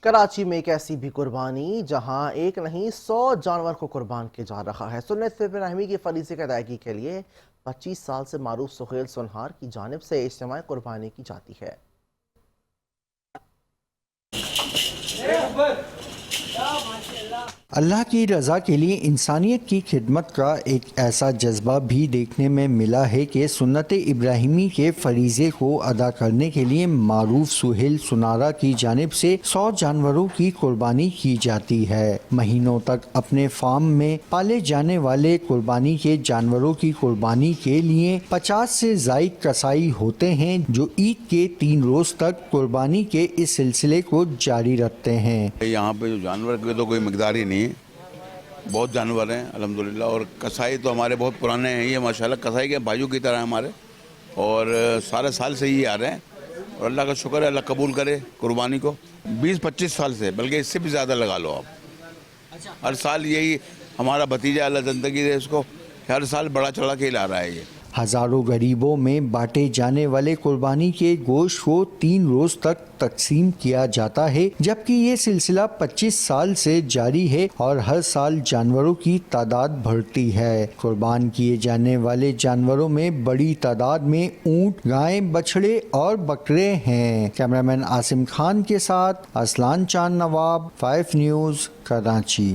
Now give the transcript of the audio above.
کراچی میں ایک ایسی بھی قربانی جہاں ایک نہیں 100 جانور کو قربان کیا جا رہا ہے۔ سنت ابراہیمی کی فریضے کی ادائیگی کے لیے 25 سال سے معروف سہیل سنہار کی جانب سے اجتماعی قربانی کی جاتی ہے۔ اللہ کی رضا کے لیے انسانیت کی خدمت کا ایک ایسا جذبہ بھی دیکھنے میں ملا ہے کہ سنت ابراہیمی کے فریضے کو ادا کرنے کے لیے معروف سہیل سنارا کی جانب سے 100 جانوروں کی قربانی کی جاتی ہے۔ مہینوں تک اپنے فارم میں پالے جانے والے قربانی کے جانوروں کی قربانی کے لیے 50 سے زائد کسائی ہوتے ہیں جو عید کے 3 روز تک قربانی کے اس سلسلے کو جاری رکھتے ہیں۔ یہاں پہ جو جانور کی تو کوئی مقدار ہی نہیں ہے، بہت جانور ہیں الحمدللہ، اور کسائی تو ہمارے بہت پرانے ہیں، یہ ماشاءاللہ کسائی کے بھائیوں کی طرح ہمارے، اور سارے سال سے ہی آ رہے ہیں، اور اللہ کا شکر ہے، اللہ قبول کرے قربانی کو۔ 20-25 سال سے، بلکہ اس سے بھی زیادہ لگا لو آپ۔ ہر سال یہی ہمارا بھتیجا، اللہ زندگی دے اس کو، ہر سال بڑا چڑھا کے لا رہا ہے یہ۔ ہزاروں غریبوں میں بانٹے جانے والے قربانی کے گوشت کو 3 روز تک تقسیم کیا جاتا ہے، جبکہ یہ سلسلہ 25 سال سے جاری ہے اور ہر سال جانوروں کی تعداد بڑھتی ہے۔ قربان کیے جانے والے جانوروں میں بڑی تعداد میں اونٹ، گائیں، بچھڑے اور بکرے ہیں۔ کیمرامین عاصم خان کے ساتھ اسلان چاند نواب، 5 نیوز، کراچی۔